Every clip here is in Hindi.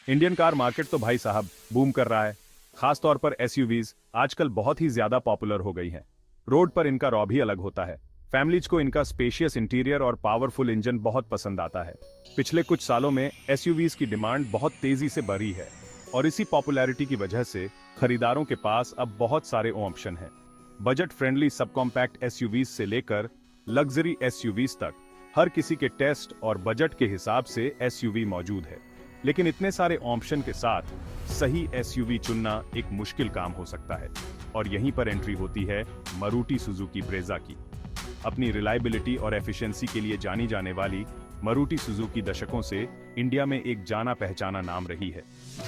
इंडियन कार मार्केट तो भाई साहब बूम कर रहा है। खासतौर पर एसयूवीज आजकल बहुत ही ज्यादा पॉपुलर हो गई हैं। रोड पर इनका रॉब ही अलग होता है। फैमिलीज को इनका स्पेशियस इंटीरियर और पावरफुल इंजन बहुत पसंद आता है। पिछले कुछ सालों में एसयूवीज की डिमांड बहुत तेजी से बढ़ी है और इसी पॉपुलैरिटी की वजह से खरीदारों के पास अब बहुत सारे ऑप्शन हैं। Budget friendly sub compact SUVs से लेकर लग्जरी एसयूवीज तक हर किसी के टेस्ट और बजट के हिसाब से एसयूवी मौजूद है। लेकिन इतने सारे ऑप्शन के साथ सही एसयूवी चुनना एक मुश्किल काम हो सकता है और यहीं पर एंट्री होती है मारुति सुजुकी ब्रेजा की। अपनी रिलायबिलिटी और एफिशिएंसी के लिए जानी जाने वाली मारुति सुजुकी दशकों से इंडिया में एक जाना पहचाना नाम रही है।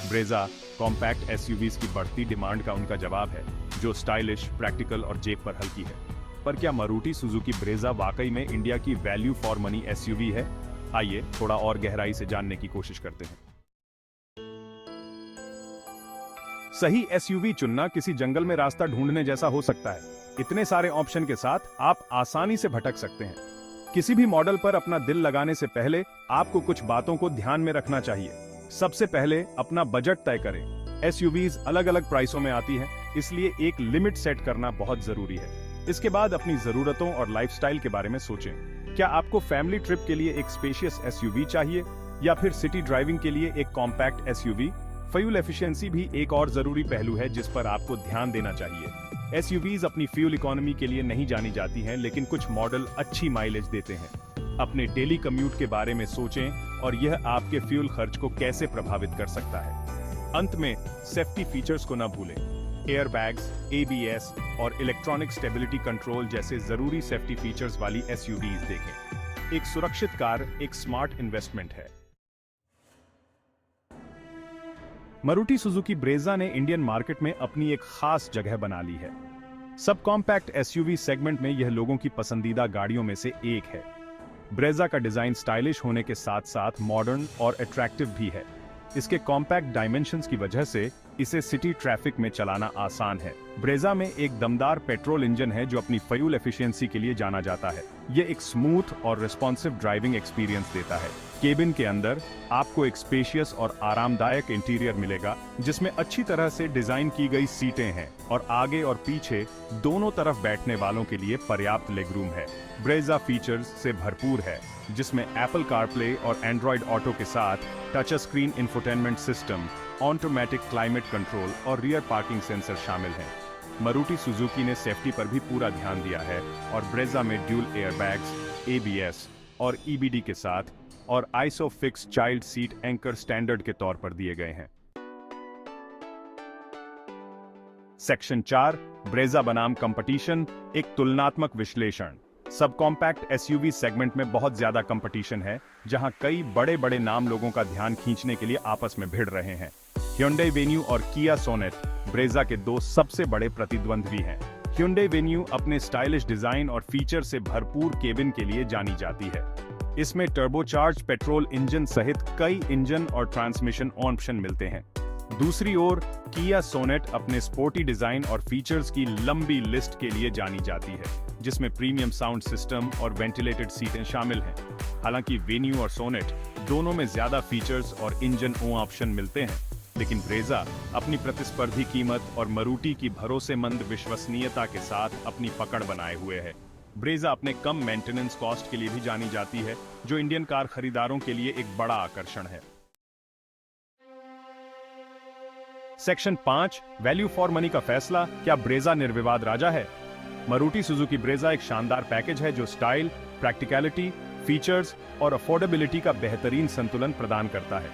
ब्रेजा कॉम्पैक्ट एसयूवीज की बढ़ती डिमांड का उनका जवाब है, जो स्टाइलिश, प्रैक्टिकल और जेब पर हल्की है। पर क्या मारुति सुजुकी ब्रेजा वाकई में इंडिया की वैल्यू फॉर मनी एसयूवी है? आइए थोड़ा और गहराई से जानने की कोशिश करते हैं। सही एसयूवी चुनना किसी जंगल में रास्ता ढूंढने जैसा हो सकता है। इतने सारे ऑप्शन के साथ आप आसानी से भटक सकते हैं। किसी भी मॉडल पर अपना दिल लगाने से पहले आपको कुछ बातों को ध्यान में रखना चाहिए। सबसे पहले अपना बजट तय करें। एसयूवीज अलग अलग प्राइसों में आती हैं, इसलिए एक लिमिट सेट करना बहुत जरूरी है। इसके बाद अपनी जरूरतों और लाइफस्टाइल के बारे में सोचें। क्या आपको फैमिली ट्रिप के लिए एक स्पेशियस एसयूवी चाहिए या फिर सिटी ड्राइविंग के लिए एक कॉम्पैक्ट एसयूवी? फ्यूल एफिशिएंसी भी एक और जरूरी पहलू है जिस पर आपको ध्यान देना चाहिए। एसयूवीज अपनी फ्यूल इकोनॉमी के लिए नहीं जानी जाती हैं, लेकिन कुछ मॉडल अच्छी माइलेज देते हैं। अपने डेली कम्यूट के बारे में सोचें और यह आपके फ्यूल खर्च को कैसे प्रभावित कर सकता है। अंत में सेफ्टी फीचर्स को न भूलें। एयरबैग्स, एबीएस और इलेक्ट्रॉनिक स्टेबिलिटी कंट्रोल जैसे जरूरी सेफ्टी फीचर्स वाली एसयूवीज देखें। एक सुरक्षित कार एक स्मार्ट इन्वेस्टमेंट है। मारुति सुजुकी ब्रेजा ने इंडियन मार्केट में अपनी एक खास जगह बना ली है। सब कॉम्पैक्ट एसयूवी सेगमेंट में यह लोगों की पसंदीदा गाड़ियों में से एक है। ब्रेजा का डिजाइन स्टाइलिश होने के साथ साथ मॉडर्न और अट्रैक्टिव भी है। इसके कॉम्पैक्ट डायमेंशंस की वजह से इसे सिटी ट्रैफिक में चलाना आसान है। ब्रेजा में एक दमदार पेट्रोल इंजन है जो अपनी फ्यूल एफिशिएंसी के लिए जाना जाता है। यह एक स्मूथ और रिस्पॉन्सिव ड्राइविंग एक्सपीरियंस देता है। केबिन के अंदर आपको एक स्पेशियस और आरामदायक इंटीरियर मिलेगा, जिसमें अच्छी तरह से डिजाइन की गई सीटें हैं और आगे और पीछे दोनों तरफ बैठने वालों के लिए पर्याप्त लेगरूम है। ब्रेजा फीचर्स से भरपूर है, जिसमें एप्पल कारप्ले और एंड्रॉयड ऑटो के साथ touch screen infotainment system, automatic climate control और रियर पार्किंग सेंसर शामिल हैं। मारुति सुजुकी ने सेफ्टी पर भी पूरा ध्यान दिया है और ब्रेजा में ड्यूल एयरबैग्स, एबीएस और ईबीडी के साथ और isofix child seat anchor standard के तौर पर दिए गए हैं। सेक्शन 4 ब्रेजा बनाम कंपटीशन, एक तुलनात्मक विश्लेषण। सब कॉम्पैक्ट एसयूवी सेगमेंट में बहुत ज्यादा कंपटीशन है, जहां कई बड़े बड़े नाम लोगों का ध्यान खींचने के लिए आपस में भिड़ रहे हैं। Hyundai Venue और Kia Sonet ब्रेजा के दो सबसे बड़े प्रतिद्वंद्वी हैं। Hyundai Venue अपने स्टाइलिश डिजाइन और फीचर से भरपूर केबिन के लिए जानी जाती है। इसमें टर्बोचार्ज पेट्रोल इंजन सहित कई इंजन और ट्रांसमिशन ऑप्शन मिलते हैं। दूसरी ओर Kia Sonet अपने स्पोर्टी डिजाइन और फीचर्स की लंबी लिस्ट के लिए जानी जाती है, जिसमें प्रीमियम साउंड सिस्टम और वेंटिलेटेड सीटें शामिल हैं। हालांकि Venue और Sonet दोनों में ज्यादा फीचर्स और इंजन ऑप्शन मिलते हैं, लेकिन ब्रेजा अपनी प्रतिस्पर्धी कीमत और मारुति की भरोसेमंद विश्वसनीयता के साथ अपनी पकड़ बनाए हुए है। ब्रेजा अपने कम मेंटेनेंस कॉस्ट के लिए भी जानी जाती है, जो इंडियन कार खरीदारों के लिए एक बड़ा आकर्षण है। सेक्शन 5 वैल्यू फॉर मनी का फैसला, क्या ब्रेजा निर्विवाद राजा है? मारुति सुजुकी ब्रेजा एक शानदार पैकेज है जो स्टाइल, प्रैक्टिकलिटी, फीचर्स और अफोर्डेबिलिटी का बेहतरीन संतुलन प्रदान करता है।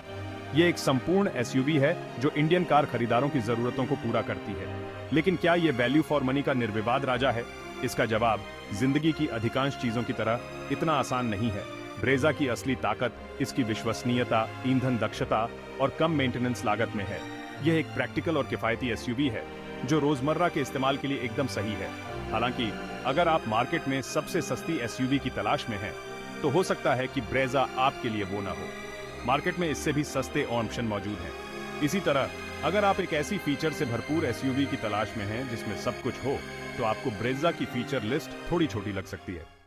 यह एक संपूर्ण एसयूवी है जो इंडियन कार खरीदारों की जरूरतों को पूरा करती है। लेकिन क्या यह वैल्यू फॉर मनी का निर्विवाद राजा है? इसका जवाब जिंदगी की अधिकांश चीजों की तरह इतना आसान नहीं है। ब्रेजा की असली ताकत इसकी विश्वसनीयता, ईंधन दक्षता और कम मेंटेनेंस लागत में है। यह एक प्रैक्टिकल और किफायती एसयूवी है जो रोजमर्रा के इस्तेमाल के लिए एकदम सही है। हालांकि अगर आप मार्केट में सबसे सस्ती एसयूवी की तलाश में हैं, तो हो सकता है कि ब्रेजा आपके लिए वो ना हो। मार्केट में इससे भी सस्ते ऑप्शन मौजूद हैं। इसी तरह अगर आप एक ऐसी फीचर से भरपूर एसयूवी की तलाश में हैं जिसमें सब कुछ हो, तो आपको ब्रेजा की फीचर लिस्ट थोड़ी छोटी लग सकती है।